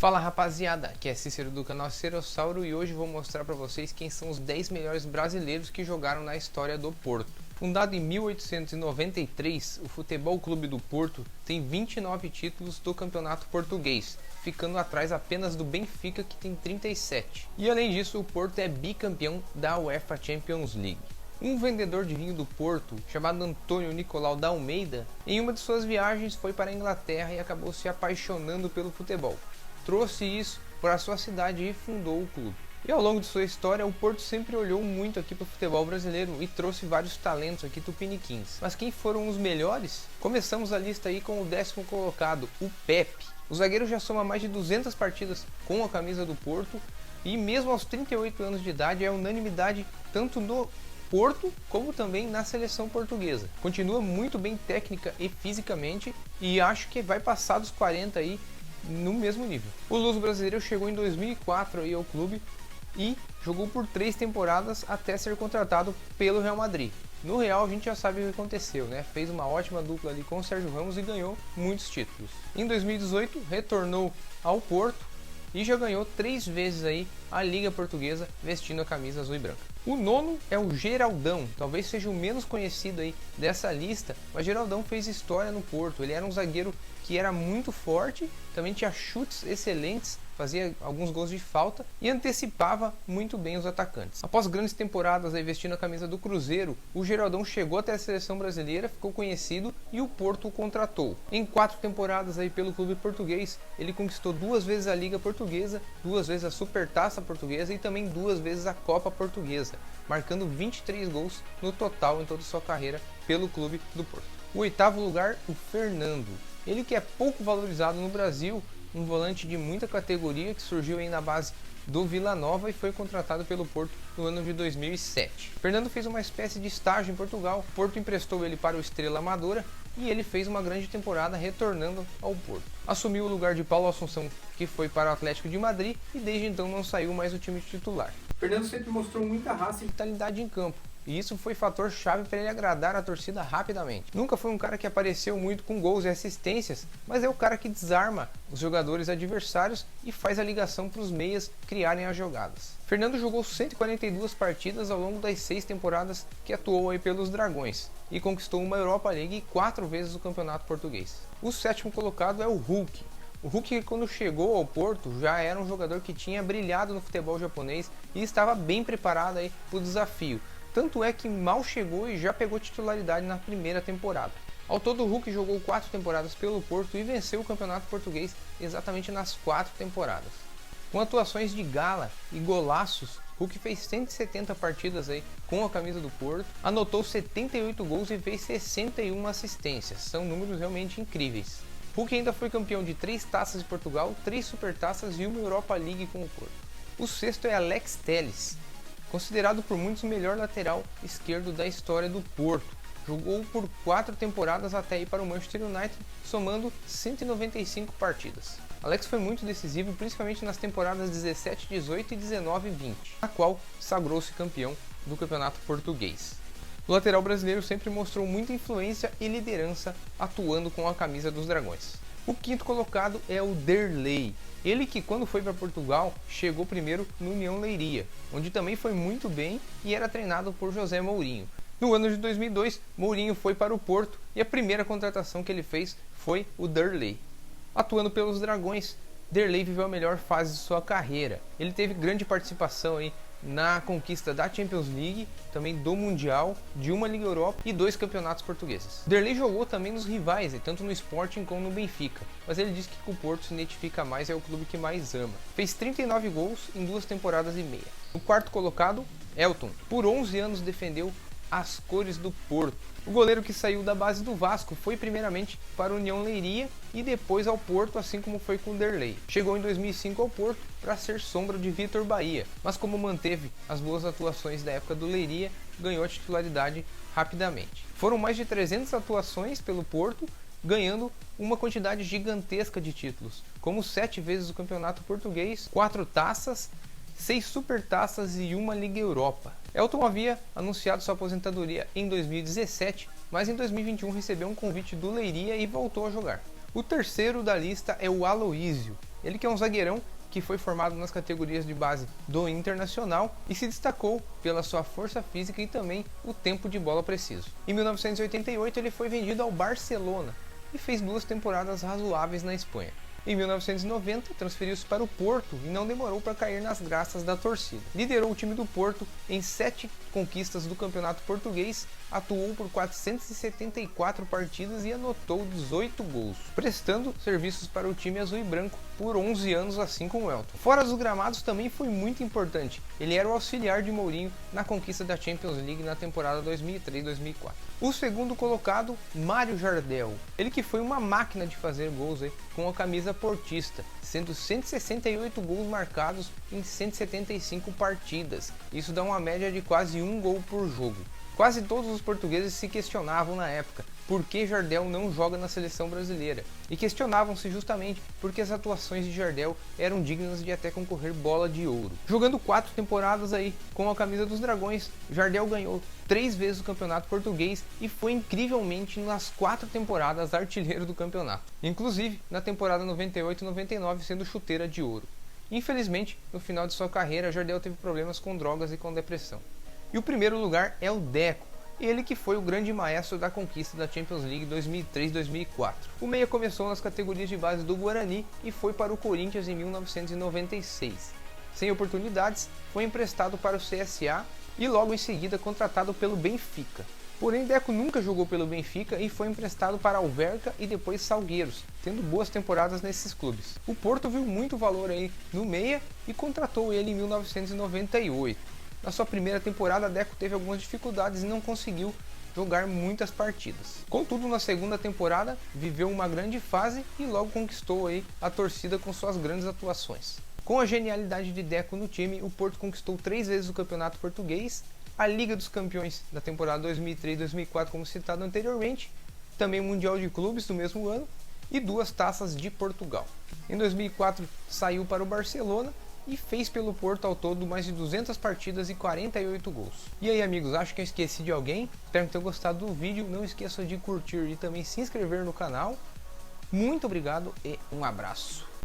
Fala rapaziada, aqui é Cícero do canal Cicerossauro e hoje vou mostrar para vocês quem são os 10 melhores brasileiros que jogaram na história do Porto. Fundado em 1893, o Futebol Clube do Porto tem 29 títulos do Campeonato Português, ficando atrás apenas do Benfica, que tem 37. E além disso, o Porto é bicampeão da UEFA Champions League. Um vendedor de vinho do Porto, chamado Antônio Nicolau da Almeida, em uma de suas viagens foi para a Inglaterra e acabou se apaixonando pelo futebol. Trouxe isso para a sua cidade e fundou o clube. E ao longo de sua história, o Porto sempre olhou muito aqui para o futebol brasileiro e trouxe vários talentos aqui tupiniquins. Mas quem foram os melhores? Começamos a lista aí com o 10º colocado, o Pepe. O zagueiro já soma mais de 200 partidas com a camisa do Porto e mesmo aos 38 anos de idade é unanimidade tanto no Porto como também na seleção portuguesa. Continua muito bem técnica e fisicamente e acho que vai passar dos 40 aí no mesmo nível. O luso brasileiro chegou em 2004 aí ao clube e jogou por 3 temporadas até ser contratado pelo Real Madrid. No Real a gente já sabe o que aconteceu, né? Fez uma ótima dupla ali com o Sérgio Ramos e ganhou muitos títulos. Em 2018 retornou ao Porto e já ganhou 3 vezes aí a Liga Portuguesa vestindo a camisa azul e branca. O nono é o Geraldão, talvez seja o menos conhecido aí dessa lista, mas Geraldão fez história no Porto. Ele era um zagueiro que era muito forte, também tinha chutes excelentes, fazia alguns gols de falta e antecipava muito bem os atacantes. Após grandes temporadas aí vestindo a camisa do Cruzeiro, o Geraldão chegou até a seleção brasileira, ficou conhecido e o Porto o contratou. Em 4 temporadas aí pelo clube português, ele conquistou 2 vezes a Liga Portuguesa, 2 vezes a Supertaça Portuguesa e também 2 vezes a Copa Portuguesa, marcando 23 gols no total em toda a sua carreira pelo clube do Porto. O 8º lugar, o Fernando. Ele que é pouco valorizado no Brasil, um volante de muita categoria que surgiu aí na base do Vila Nova e foi contratado pelo Porto no ano de 2007. Fernando fez uma espécie de estágio em Portugal, o Porto emprestou ele para o Estrela Amadora e ele fez uma grande temporada retornando ao Porto. Assumiu o lugar de Paulo Assunção, que foi para o Atlético de Madrid e desde então não saiu mais do time titular. Fernando sempre mostrou muita raça e vitalidade em campo. E isso foi fator chave para ele agradar a torcida rapidamente. Nunca foi um cara que apareceu muito com gols e assistências, mas é o cara que desarma os jogadores adversários e faz a ligação para os meias criarem as jogadas. Fernando jogou 142 partidas ao longo das 6 temporadas que atuou aí pelos Dragões e conquistou uma Europa League e 4 vezes o Campeonato Português. O 7º colocado é o Hulk. O Hulk, quando chegou ao Porto, já era um jogador que tinha brilhado no futebol japonês e estava bem preparado aí para o desafio. Tanto é que mal chegou e já pegou titularidade na primeira temporada. Ao todo, o Hulk jogou 4 temporadas pelo Porto e venceu o Campeonato Português exatamente nas 4 temporadas. Com atuações de gala e golaços, Hulk fez 170 partidas aí com a camisa do Porto, anotou 78 gols e fez 61 assistências. São números realmente incríveis. Hulk ainda foi campeão de 3 taças de Portugal, 3 supertaças e uma Europa League com o Porto. O 6º é Alex Telles. Considerado por muitos o melhor lateral esquerdo da história do Porto. Jogou por 4 temporadas até ir para o Manchester United, somando 195 partidas. Alex foi muito decisivo, principalmente nas temporadas 17, 18 e 19 e 20, na qual sagrou-se campeão do Campeonato Português. O lateral brasileiro sempre mostrou muita influência e liderança atuando com a camisa dos Dragões. O 5º colocado é o Derlei. Ele que, quando foi para Portugal, chegou primeiro no União Leiria, onde também foi muito bem e era treinado por José Mourinho. No ano de 2002, Mourinho foi para o Porto e a primeira contratação que ele fez foi o Derlei. Atuando pelos Dragões, Derlei viveu a melhor fase de sua carreira. Ele teve grande participação aí na conquista da Champions League, também do Mundial, de uma Liga Europa e 2 campeonatos portugueses. Derlei jogou também nos rivais, tanto no Sporting como no Benfica, mas ele diz que com o Porto se identifica mais, é o clube que mais ama. Fez 39 gols em 2 temporadas e meia. O 4º colocado, Elton. Por 11 anos defendeu as cores do Porto. O goleiro que saiu da base do Vasco foi primeiramente para a União Leiria e depois ao Porto, assim como foi com o Derlei. Chegou em 2005 ao Porto para ser sombra de Vitor Bahia, mas como manteve as boas atuações da época do Leiria, ganhou a titularidade rapidamente. Foram mais de 300 atuações pelo Porto, ganhando uma quantidade gigantesca de títulos, como 7 vezes o Campeonato Português, 4 taças, 6 supertaças e uma Liga Europa. Elton havia anunciado sua aposentadoria em 2017, mas em 2021 recebeu um convite do Leiria e voltou a jogar. O terceiro da lista é o Aloísio. Ele que é um zagueirão que foi formado nas categorias de base do Internacional e se destacou pela sua força física e também o tempo de bola preciso. Em 1988 ele foi vendido ao Barcelona e fez 2 temporadas razoáveis na Espanha. Em 1990, transferiu-se para o Porto e não demorou para cair nas graças da torcida. Liderou o time do Porto em 7 conquistas do Campeonato Português, atuou por 474 partidas e anotou 18 gols, prestando serviços para o time azul e branco por 11 anos, assim como o Elton. Fora dos gramados também foi muito importante. Ele era o auxiliar de Mourinho na conquista da Champions League na temporada 2003-2004. O segundo colocado, Mário Jardel. Ele que foi uma máquina de fazer gols com a camisa portista, sendo 168 gols marcados em 175 partidas. Isso dá uma média de quase 1 gol por jogo. Quase todos os portugueses se questionavam na época por que Jardel não joga na seleção brasileira, e questionavam-se justamente porque as atuações de Jardel eram dignas de até concorrer bola de ouro. Jogando 4 temporadas com a camisa dos Dragões, Jardel ganhou 3 vezes o campeonato português e foi incrivelmente nas 4 temporadas artilheiro do campeonato, inclusive na temporada 98-99 sendo chuteira de ouro. Infelizmente, no final de sua carreira, Jardel teve problemas com drogas e com depressão. E o primeiro lugar é o Deco, ele que foi o grande maestro da conquista da Champions League 2003-2004. O meia começou nas categorias de base do Guarani e foi para o Corinthians em 1996. Sem oportunidades, foi emprestado para o CSA e logo em seguida contratado pelo Benfica. Porém, Deco nunca jogou pelo Benfica e foi emprestado para Alverca e depois Salgueiros, tendo boas temporadas nesses clubes. O Porto viu muito valor no meia e contratou ele em 1998. Na sua primeira temporada, Deco teve algumas dificuldades e não conseguiu jogar muitas partidas. Contudo, na segunda temporada, viveu uma grande fase e logo conquistou a torcida com suas grandes atuações. Com a genialidade de Deco no time, o Porto conquistou 3 vezes o Campeonato Português, a Liga dos Campeões da temporada 2003-2004, como citado anteriormente, também o Mundial de Clubes do mesmo ano e 2 taças de Portugal. Em 2004, saiu para o Barcelona e fez pelo Porto ao todo mais de 200 partidas e 48 gols. E aí, amigos, acho que eu esqueci de alguém? Espero ter gostado do vídeo, não esqueçam de curtir e também se inscrever no canal. Muito obrigado e um abraço!